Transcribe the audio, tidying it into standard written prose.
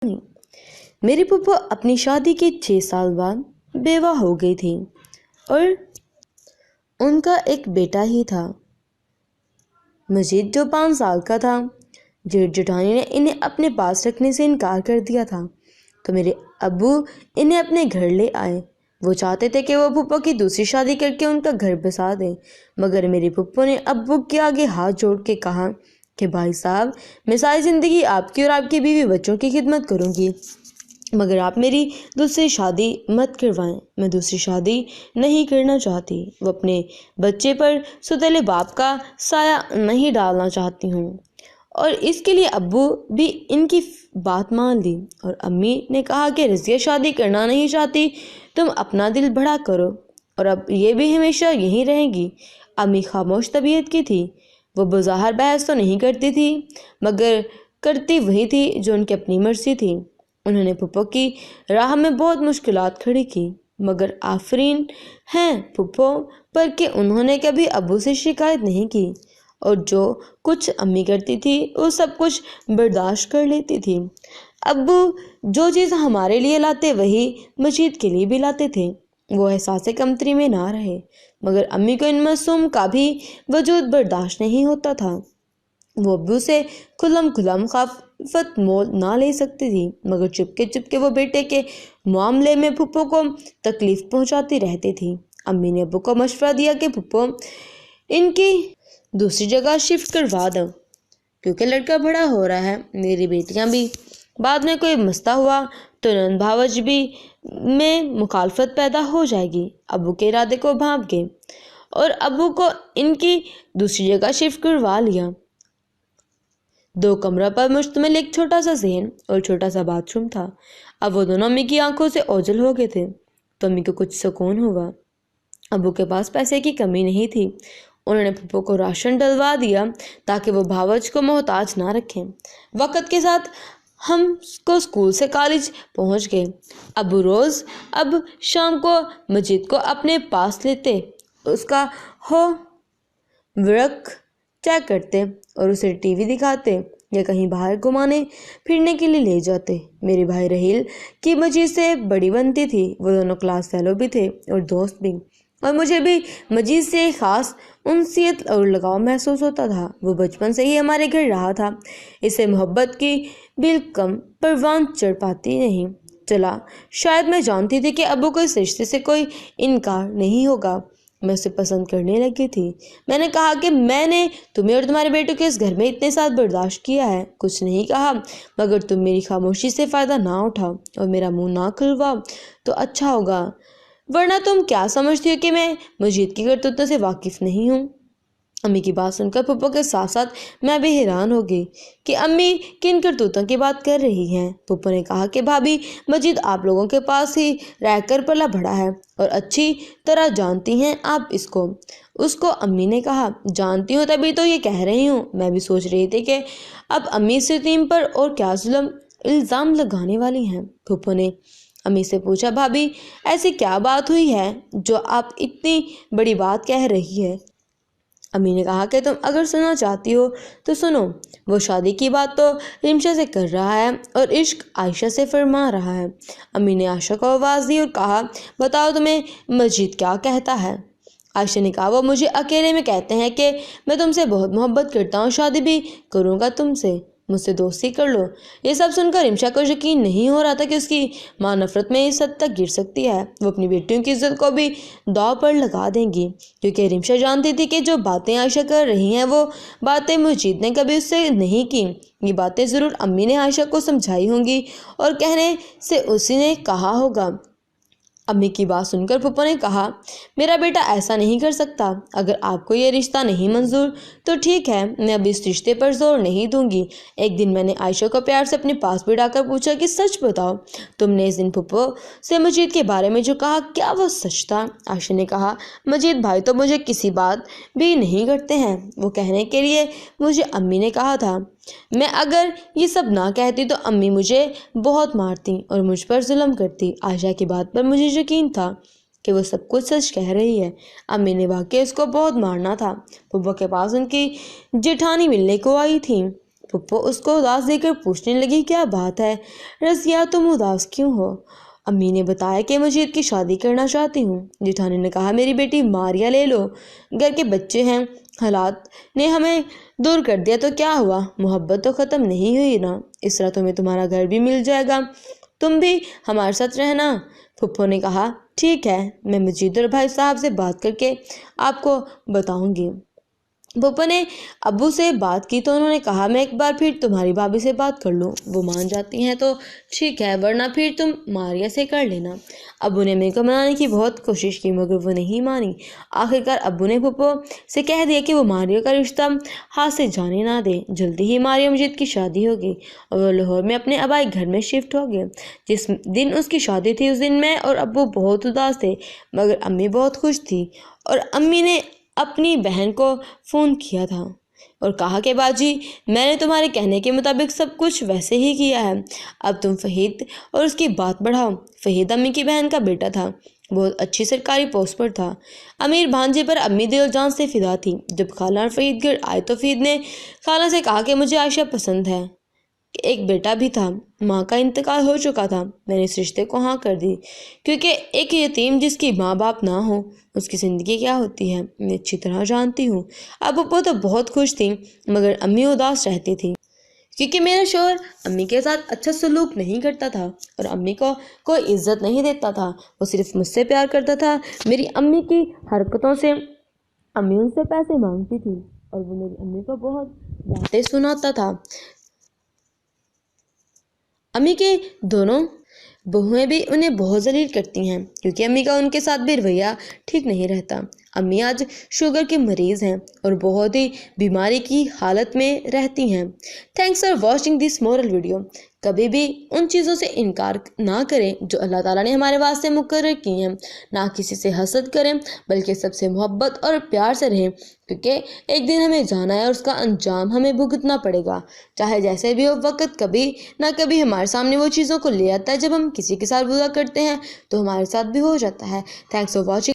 میری پھپھو اپنی شادی کے 6 سال بعد بیوہ ہو گئی تھی اور ان کا ایک بیٹا ہی تھا، مجید، جو 5 سال کا تھا۔ جیٹھ جٹھانی نے انہیں اپنے پاس رکھنے سے انکار کر دیا تھا تو میرے ابو انہیں اپنے گھر لے آئے۔ وہ چاہتے تھے کہ وہ پھپھو کی دوسری شادی کر کے ان کا گھر بسا دیں، مگر میری پھپھو نے ابو کے آگے ہاتھ جوڑ کے کہا کہ بھائی صاحب، میں ساری زندگی آپ کی اور آپ کی بیوی بچوں کی خدمت کروں گی، مگر آپ میری دوسری شادی مت کروائیں۔ میں دوسری شادی نہیں کرنا چاہتی۔ وہ اپنے بچے پر سوتیلے باپ کا سایہ نہیں ڈالنا چاہتی ہوں، اور اس کے لیے ابو بھی ان کی بات مان لی، اور امی نے کہا کہ رضیہ شادی کرنا نہیں چاہتی، تم اپنا دل بڑا کرو اور اب یہ بھی ہمیشہ یہیں رہے گی۔ امی خاموش طبیعت کی تھی۔ وہ بظاہر بحث تو نہیں کرتی تھی، مگر کرتی وہی تھی جو ان کی اپنی مرضی تھی۔ انہوں نے پھپھو کی راہ میں بہت مشکلات کھڑی کی، مگر آفرین ہیں پھپھو پر کہ انہوں نے کبھی ابو سے شکایت نہیں کی، اور جو کچھ امی کرتی تھی وہ سب کچھ برداشت کر لیتی تھی۔ ابو جو چیز ہمارے لیے لاتے وہی مجید کے لیے بھی لاتے تھے۔ وہ احساس کمتری میں نہ رہے، مگر امی کو ان معصوم کا بھی وجود برداشت نہیں ہوتا تھا۔ وہ ابو سے کھلم خافت مول نہ لے سکتی تھی، مگر چپکے وہ بیٹے کے معاملے میں پھپھو کو تکلیف پہنچاتی رہتی تھی۔ امی نے ابو کو مشورہ دیا کہ پھپھو ان کی دوسری جگہ شفٹ کروا دو، کیونکہ لڑکا بڑا ہو رہا ہے، میری بیٹیاں بھی۔ بعد میں کوئی مسئلہ ہوا تو نند بھاوج بھی میں مخالفت پیدا ہو جائے گی۔ ابو کے ارادے کو بھانپ گئے اور ابو کو ان کی دوسری جگہ شفٹ کروا لیا۔ 2 کمرہ پر مشتمل ایک چھوٹا سا صحن اور چھوٹا سا باتھ روم تھا۔ اب وہ دونوں امی کی آنکھوں سے اوجھل ہو گئے تھے تو امی کو کچھ سکون ہوا۔ ابو کے پاس پیسے کی کمی نہیں تھی۔ انہوں نے پھپھو کو راشن ڈلوا دیا تاکہ وہ بھاوج کو محتاج نہ رکھیں۔ وقت کے ساتھ ہم کو اسکول سے کالج پہنچ گئے۔ ابو روز اب شام کو مجید کو اپنے پاس لیتے، اس کا ہوم ورک چیک کرتے اور اسے ٹی وی دکھاتے یا کہیں باہر گھمانے پھرنے کے لیے لے جاتے۔ میرے بھائی رحیل کی مجید سے بڑی بنتی تھی۔ وہ دونوں کلاس فیلو بھی تھے اور دوست بھی، اور مجھے بھی مجید سے خاص انسیت اور لگاؤ محسوس ہوتا تھا۔ وہ بچپن سے ہی ہمارے گھر رہا تھا، اسے محبت کی بالکل پروان چڑھ پاتی نہیں چلا۔ شاید میں جانتی تھی کہ ابو کو اس رشتے سے کوئی انکار نہیں ہوگا۔ میں اسے پسند کرنے لگی تھی۔ میں نے کہا کہ میں نے تمہیں اور تمہارے بیٹے کو اس گھر میں اتنے سال برداشت کیا ہے، کچھ نہیں کہا، مگر تم میری خاموشی سے فائدہ نہ اٹھاؤ اور میرا منہ نہ کھلواؤ تو اچھا ہوگا، ورنہ تم کیا سمجھتی ہو کہ میں مجید کی کرتوتوں سے واقف نہیں ہوں؟ امی کی بات سن کر پھپھو کے ساتھ ساتھ میں بھی حیران ہو گئی کہ امی کن کرتوتوں کی بات کر رہی ہیں۔ پھپھو نے کہا کہ بھابھی، مجید آپ لوگوں کے پاس ہی رہ کر پلا بڑھا ہے اور اچھی طرح جانتی ہیں آپ اس کو۔ امی نے کہا، جانتی ہوں تبھی تو یہ کہہ رہی ہوں۔ میں بھی سوچ رہی تھی کہ اب امی اس یتیم پر اور کیا الزام لگانے والی ہیں۔ پھپھو نے امی سے پوچھا، بھابھی ایسی کیا بات ہوئی ہے جو آپ اتنی بڑی بات کہہ رہی ہے؟ امی نے کہا کہ تم اگر سننا چاہتی ہو تو سنو۔ وہ شادی کی بات تو رمشا سے کر رہا ہے اور عشق عائشہ سے فرما رہا ہے۔ امی نے عائشہ کو آواز دی اور کہا، بتاؤ تمہیں مجید کیا کہتا ہے؟ عائشہ نے کہا، وہ مجھے اکیلے میں کہتے ہیں کہ میں تم سے بہت محبت کرتا ہوں، شادی بھی کروں گا تم سے، مجھ سے دوستی کر لو۔ یہ سب سن کر رمشا کو یقین نہیں ہو رہا تھا کہ اس کی ماں نفرت میں اس حد تک گر سکتی ہے۔ وہ اپنی بیٹیوں کی عزت کو بھی داؤ پر لگا دیں گی، کیونکہ رمشا جانتی تھی کہ جو باتیں عائشہ کر رہی ہیں وہ باتیں مجید نے کبھی اس سے نہیں کی۔ یہ باتیں ضرور امی نے عائشہ کو سمجھائی ہوں گی اور کہنے سے اسی نے کہا ہوگا۔ امی کی بات سن کر پھپھو نے کہا، میرا بیٹا ایسا نہیں کر سکتا۔ اگر آپ کو یہ رشتہ نہیں منظور تو ٹھیک ہے، میں اب اس رشتے پر زور نہیں دوں گی۔ ایک دن میں نے عائشہ کو پیار سے اپنے پاس بٹھا کر پوچھا کہ سچ بتاؤ، تم نے اس دن پھپھو سے مجید کے بارے میں جو کہا کیا وہ سچ تھا؟ عائشہ نے کہا، مجید بھائی تو مجھے کسی بات بھی نہیں کرتے ہیں، وہ کہنے کے لیے مجھے امی نے کہا تھا۔ میں اگر یہ سب نہ کہتی تو امی مجھے بہت مارتی اور مجھ پر ظلم کرتی۔ عائشہ کی بات پر مجھے یقین تھا کہ وہ سب کچھ سچ کہہ رہی ہے۔ امی نے واقعی اس کو بہت مارنا تھا۔ پھپھو کے پاس ان کی جیٹھانی ملنے کو آئی تھی۔ پھپھو اس کو اداس دیکھ کر پوچھنے لگی کیا بات ہے رضیہ تم اداس کیوں ہو؟ امی نے بتایا کہ مجید کی شادی کرنا چاہتی ہوں۔ جیٹھانی نے کہا میری بیٹی ماریا لے لو، گھر کے بچے ہیں، حالات نے ہمیں دور کر دیا تو کیا ہوا، محبت تو ختم نہیں ہوئی نا، اس طرح تمہیں تمہارا گھر بھی مل جائے گا، تم بھی ہمارے ساتھ رہنا۔ پھپھو نے کہا ٹھیک ہے، میں مجید اور بھائی صاحب سے بات کر کے آپ کو بتاؤں گی۔ پھپھو نے ابو سے بات کی تو انہوں نے کہا میں ایک بار پھر تمہاری بھابھی سے بات کر لوں، وہ مان جاتی ہیں تو ٹھیک ہے، ورنہ پھر تم ماریا سے کر لینا۔ ابو نے امی کو منانے کی بہت کوشش کی مگر وہ نہیں مانی۔ آخرکار ابو نے پھپھو سے کہہ دیا کہ وہ ماریا کا رشتہ ہاتھ سے جانے نہ دے۔ جلدی ہی ماریا مجید کی شادی ہو گئی اور وہ لاہور میں اپنے آبائی گھر میں شفٹ ہو گئے۔ جس دن اس کی شادی تھی اس دن میں اور ابو بہت اداس تھے مگر امی بہت خوش تھی، اور امی نے اپنی بہن کو فون کیا تھا اور کہا کہ باجی میں نے تمہارے کہنے کے مطابق سب کچھ ویسے ہی کیا ہے، اب تم فہید اور اس کی بات بڑھاؤ۔ فہید امی کی بہن کا بیٹا تھا، بہت اچھی سرکاری پوسٹ پر تھا، امیر بھانجے پر امی دل جان سے فدا تھی۔ جب خالہ اور فہید گھر آئے تو فہید نے خالہ سے کہا کہ مجھے عائشہ پسند ہے، ایک بیٹا بھی تھا، ماں کا انتقال ہو چکا تھا، میں نے اس رشتے کو ہاں کر دی کیونکہ ایک یتیم جس کی ماں باپ نہ ہو اس کی زندگی کیا ہوتی ہے میں اچھی طرح جانتی ہوں۔ اب ابو تو بہت خوش تھی مگر امی اداس رہتی تھی کیونکہ میرا شوہر امی کے ساتھ اچھا سلوک نہیں کرتا تھا اور امی کو کوئی عزت نہیں دیتا تھا، وہ صرف مجھ سے پیار کرتا تھا۔ میری امی کی حرکتوں سے امی ان سے پیسے مانگتی تھی اور وہ میری امی کو بہت باتیں سناتا تھا۔ امی کے دونوں بہویں بھی انہیں بہت ذلیل کرتی ہیں کیونکہ امی کا ان کے ساتھ بھی رویہ ٹھیک نہیں رہتا۔ امی آج شوگر کے مریض ہیں اور بہت ہی بیماری کی حالت میں رہتی ہیں۔ Thanks for watching this moral video. کبھی بھی ان چیزوں سے انکار نہ کریں جو اللہ تعالیٰ نے ہمارے واسطے مقرر کی ہیں، نہ کسی سے حسد کریں بلکہ سب سے محبت اور پیار سے رہیں کیونکہ ایک دن ہمیں جانا ہے اور اس کا انجام ہمیں بھگتنا پڑے گا۔ چاہے جیسے بھی ہو، وقت کبھی نہ کبھی ہمارے سامنے وہ چیزوں کو لے آتا ہے، جب ہم کسی کے ساتھ برا کرتے ہیں تو ہمارے ساتھ بھی ہو جاتا ہے۔ Thanks for watching.